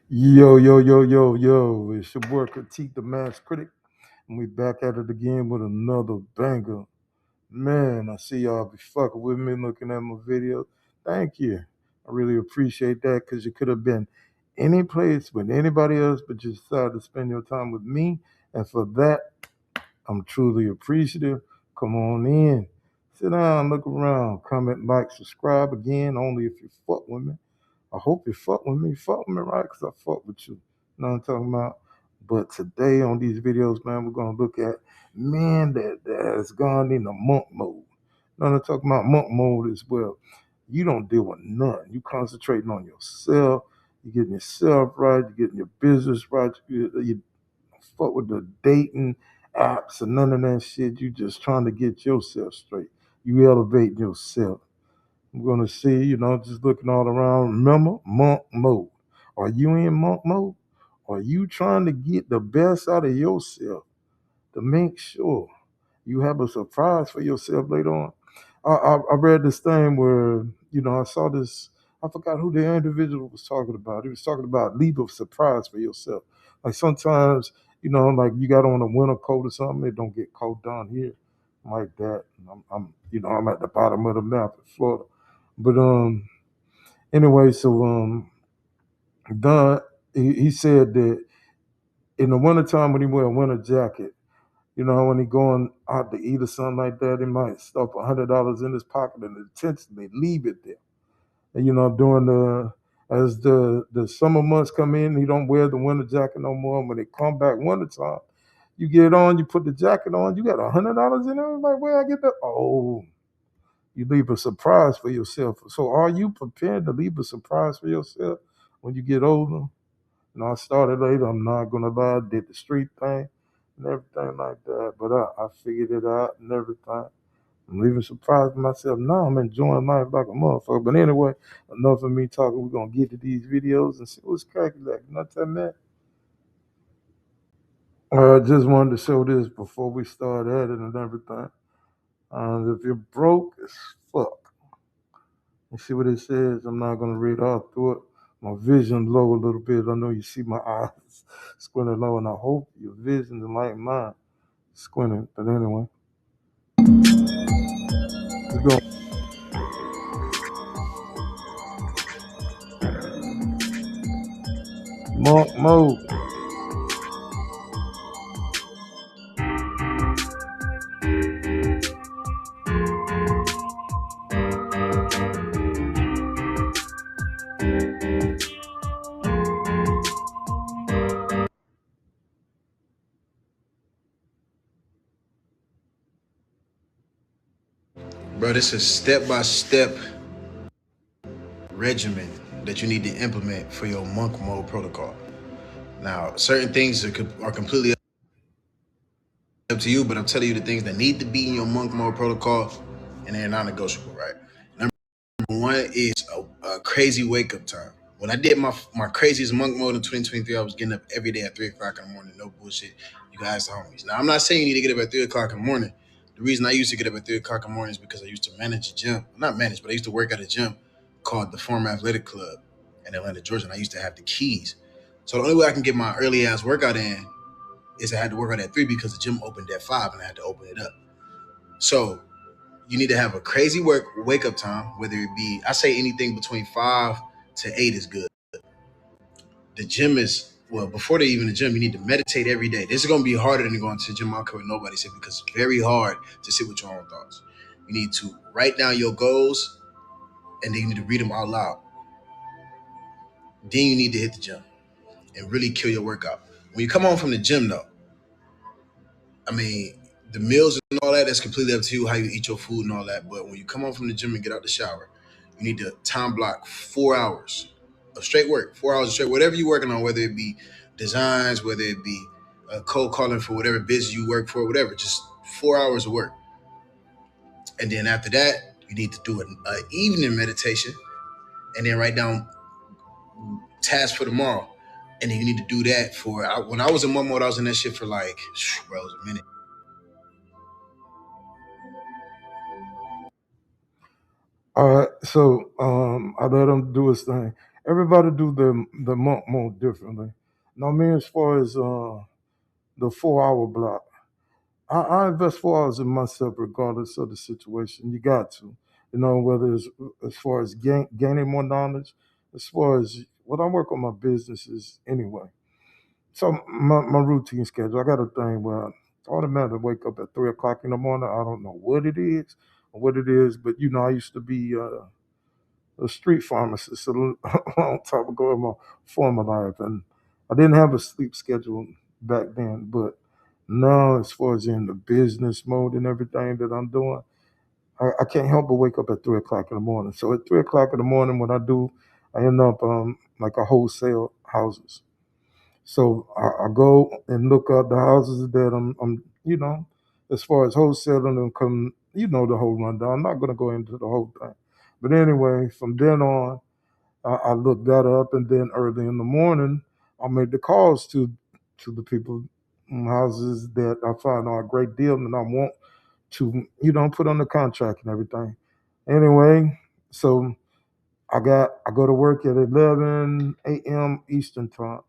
Yo, yo, yo, yo, yo. It's your boy Critique the Mass Critic. And we back at it again with another banger. Man, I see y'all be fucking with me looking at my videos. Thank you. I really appreciate that because you could have been any place with anybody else, but you decided to spend your time with me. And for that, I'm truly appreciative. Come on in. Sit down, look around, comment, like, subscribe again, only if you fuck with me. I hope you fuck with me. Fuck with me, right? Because I fuck with you. You know what I'm talking about? But today on these videos, man, we're going to look at man that has gone into monk mode. You know what I'm talking about? Monk mode as well. You don't deal with none. You concentrating on yourself. You're getting yourself right. You're getting your business right. You fuck with the dating apps and none of that shit. You just trying to get yourself straight. You elevating yourself. I'm gonna see, just looking all around. Remember, monk mode. Are you in monk mode? Are you trying to get the best out of yourself to make sure you have a surprise for yourself later on? I read this thing where, I saw this, I forgot who the individual was talking about. He was talking about leave of surprise for yourself. Like sometimes, like you got on a winter coat or something, it don't get cold down here like that. I'm at the bottom of the map in Florida. But anyway, so Don he said that in the wintertime when he wear a winter jacket, when he going out to eat or something like that, he might stuff $100 in his pocket and intentionally leave it there. And during the summer months come in, he don't wear the winter jacket no more. When they come back wintertime, you get on, you put the jacket on, you got $100 in there. Like, where I get that? Oh, you leave a surprise for yourself. So are you prepared to leave a surprise for yourself when you get older? I started later, I'm not gonna lie, did the street thing and everything like that. But I figured it out and everything. I'm leaving surprised myself. Now I'm enjoying life like a motherfucker. But anyway, enough of me talking. We're gonna get to these videos and see what's cracking like. You know what I'm saying? I just wanted to show this before we start at it and everything. If you're broke as fuck, you see what it says? I'm not gonna read all through it. My vision low a little bit. I know you see my eyes squinting low, and I hope your vision is like mine, squinting. But anyway, let's go. Monk mode. Bro, this is step-by-step regimen that you need to implement for your monk mode protocol. Now, certain things are completely up to you, but I'm telling you the things that need to be in your monk mode protocol, and they're non-negotiable, right? Number one is a crazy wake-up time. When I did my craziest monk mode in 2023, I was getting up every day at 3 o'clock in the morning, no bullshit. You guys, the homies. Now, I'm not saying you need to get up at 3 o'clock in the morning. The reason I used to get up at 3 o'clock in the morning is because I used to manage a gym. Not manage, but I used to work at a gym called the Former Athletic Club in Atlanta, Georgia, and I used to have the keys. So the only way I can get my early ass workout in is I had to work out at 3 because the gym opened at 5 and I had to open it up. So you need to have a crazy wake up time, whether it be, I say anything between 5 to 8 is good. The gym is, well, before they even the gym, you need to meditate every day. This is going to be harder than going to the gym. I don't care what nobody said because it's very hard to sit with your own thoughts. You need to write down your goals and then you need to read them out loud. Then you need to hit the gym and really kill your workout. When you come home from the gym, though, I mean, the meals and all that, that's completely up to you, how you eat your food and all that. But when you come home from the gym and get out the shower, you need to time block 4 hours of straight work, 4 hours of straight, whatever you're working on, whether it be designs, whether it be cold calling for whatever business you work for, whatever, just 4 hours of work. And then after that, you need to do an evening meditation and then write down tasks for tomorrow. And then you need to do that when I was in one mode, I was in that shit for like, bro, it was a minute. All right, so I let him do his thing. Everybody do the month more differently. Now, me, as far as the 4 hour block, I invest 4 hours in myself regardless of the situation. You got to, whether it's as far as gaining more knowledge, as far as what I work on my businesses anyway. So my routine schedule, I got a thing where I automatically wake up at 3 o'clock in the morning. I don't know what it is, but I used to be a street pharmacist a long time ago in my former life, and I didn't have a sleep schedule back then. But now, as far as in the business mode and everything that I'm doing, I can't help but wake up at 3 o'clock in the morning. So at 3 o'clock in the morning, what I do, I end up like a wholesale houses. So I go and look up the houses that I'm as far as wholesaling and come, the whole rundown. I'm not going to go into the whole thing. But anyway, from then on, I look that up, and then early in the morning, I make the calls to the people houses that I find are a great deal and I want to, put on the contract and everything. Anyway, so I go to work at 11 a.m. Eastern time.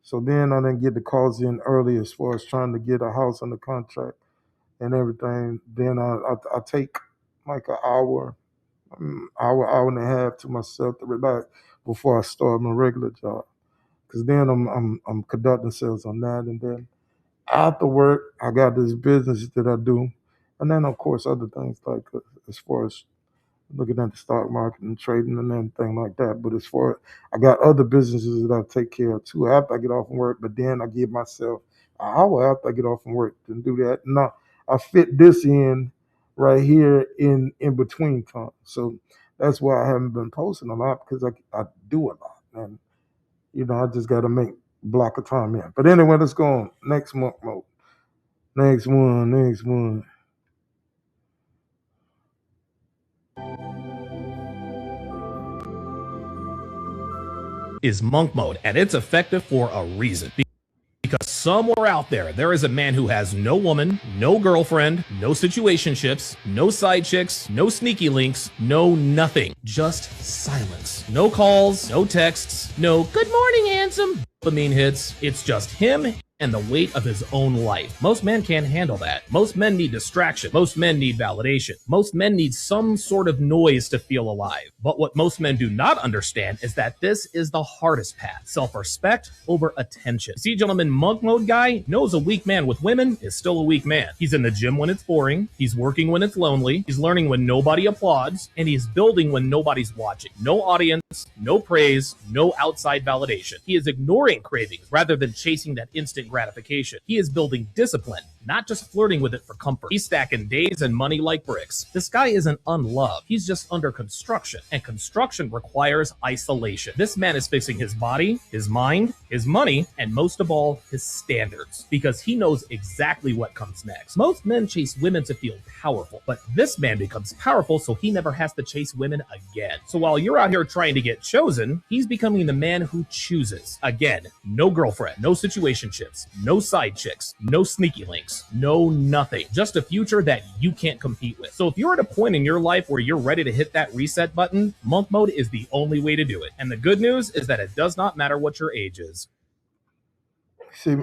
So then I didn't get the calls in early as far as trying to get a house on the contract and everything. Then I take like an hour, hour and a half to myself to relax before I start my regular job. Cause then I'm conducting sales on that, and then after work I got this business that I do, and then of course other things like as far as looking at the stock market and trading and everything like that. But as far I got other businesses that I take care of too after I get off from work. But then I give myself an hour after I get off from work to do that. Now I fit this in right here in between time. So that's why I haven't been posting a lot because I do a lot, and I just got to make block of time in. But anyway, let's go on next month mode. Next one, next one. Is monk mode, and it's effective for a reason. Because somewhere out there is a man who has no woman, no girlfriend, no situationships, no side chicks, no sneaky links, no nothing. Just silence. No calls, no texts, no good morning, handsome dopamine hits. It's just him and the weight of his own life. Most men can't handle that. Most men need distraction. Most men need validation. Most men need some sort of noise to feel alive. But what most men do not understand is that this is the hardest path. Self-respect over attention. See, gentlemen, monk mode guy knows a weak man with women is still a weak man. He's in the gym when it's boring. He's working when it's lonely. He's learning when nobody applauds. And he's building when nobody's watching. No audience, no praise, no outside validation. He is ignoring cravings rather than chasing that instant gratification. He is building discipline, not just flirting with it for comfort. He's stacking days and money like bricks. This guy isn't unloved. He's just under construction, and construction requires isolation. This man is fixing his body, his mind, his money, and most of all, his standards, because he knows exactly what comes next. Most men chase women to feel powerful, but this man becomes powerful so he never has to chase women again. So while you're out here trying to get chosen, he's becoming the man who chooses. Again, no girlfriend, no situationships, no side chicks, no sneaky links, no nothing. Just a future that you can't compete with. So if you're at a point in your life where you're ready to hit that reset button, monk mode is the only way to do it. And the good news is that it does not matter what your age is. See,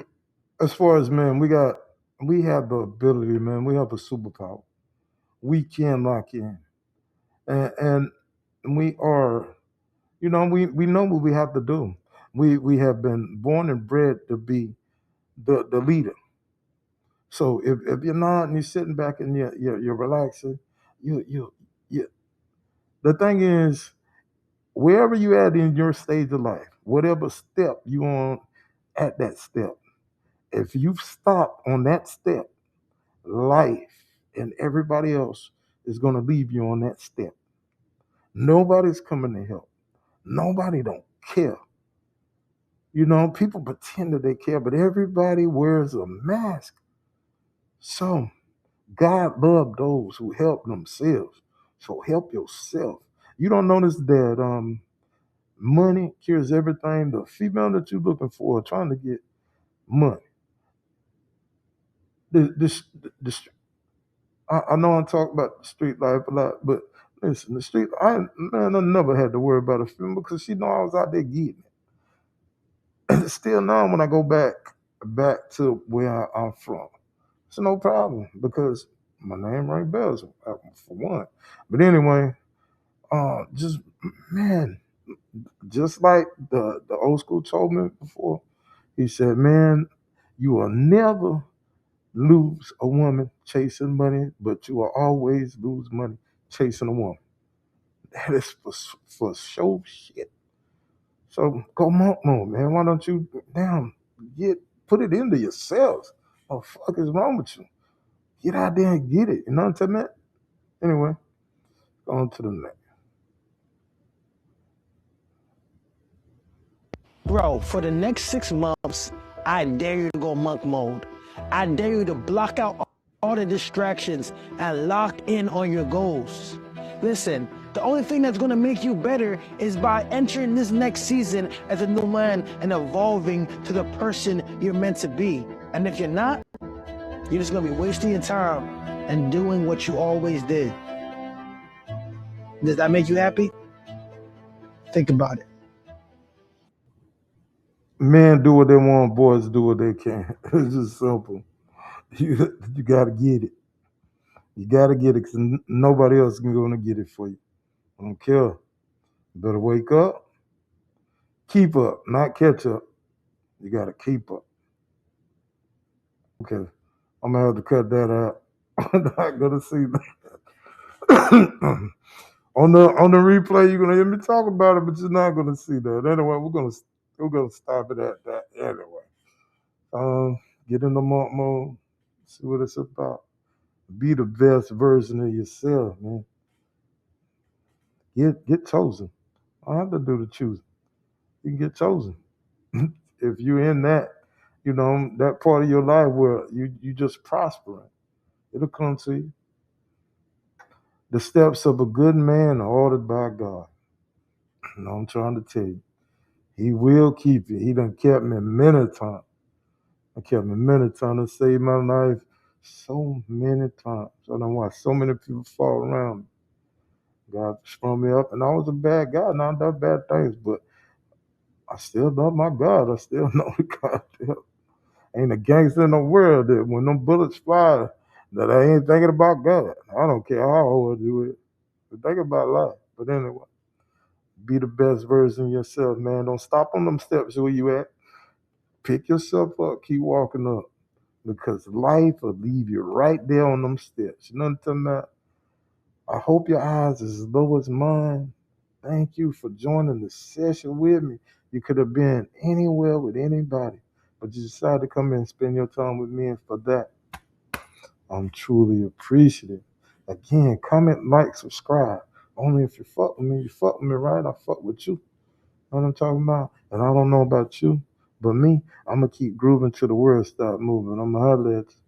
as far as men, we have the ability, man. We have a superpower. We can lock in, and we are, we know what we have to do. We have been born and bred to be the leader. So if you're not and you're sitting back and you're relaxing, you the thing is, wherever you at in your stage of life, whatever step you on at that step, if you stop on that step, life and everybody else is gonna leave you on that step. Nobody's coming to help. Nobody don't care. People pretend that they care, but everybody wears a mask. So God loved those who help themselves. So help yourself. You don't notice that money cures everything. The female that you're looking for trying to get money. This I know I'm talking about the street life a lot, but Listen, the street, I never had to worry about a female because she know I was out there getting it. And still now when I go back to where I'm from, it's no problem because my name rang bells for one. But anyway, just man, just like the old school told me before, he said, man, you will never lose a woman chasing money, but you will always lose money chasing a woman. That is for show shit. So go monk mode, man. Why don't you put it into yourselves? What the fuck is wrong with you? Get out there and get it. You know what I'm saying? Anyway, on to the next. Bro, for the next 6 months, I dare you to go monk mode. I dare you to block out all the distractions and lock in on your goals. Listen, the only thing that's gonna make you better is by entering this next season as a new man and evolving to the person you're meant to be. And if you're not, you're just gonna be wasting your time and doing what you always did. Does that make you happy? Think about it. Men do what they want, boys do what they can. It's just simple. You gotta get it. You gotta get it because nobody else is gonna get it for you. I don't care. You better wake up. Keep up, not catch up. You gotta keep up. Okay. I'm gonna have to cut that out. I'm not gonna see that. on the replay, you're gonna hear me talk about it, but you're not gonna see that. Anyway, we're gonna stop it at that anyway. Get in the monk mode, see what it's about. Be the best version of yourself, man. Get chosen. I don't have to do the choosing. You can get chosen. If you're in that, that part of your life where you just prospering, it'll come to you. The steps of a good man are ordered by God. And I'm trying to tell you, he will keep you. He done kept me many times. To save my life so many times. I done watched so many people fall around me. God sprung me up, and I was a bad guy, and I done bad things, but I still love my God. I still know the God. Ain't a gangster in the world that when them bullets fly, that I ain't thinking about God. I don't care how old you is. But think about life. But anyway, be the best version of yourself, man. Don't stop on them steps where you at. Pick yourself up, keep walking up. Because life will leave you right there on them steps. You know what I'm talking about? I hope your eyes is as low as mine. Thank you for joining the session with me. You could have been anywhere with anybody, but you decided to come in and spend your time with me, and for that, I'm truly appreciative. Again, comment, like, subscribe. Only if you fuck with me, right? I fuck with you. Know what I'm talking about? And I don't know about you, but me, I'm going to keep grooving till the world stop moving. I'm going to holler at you.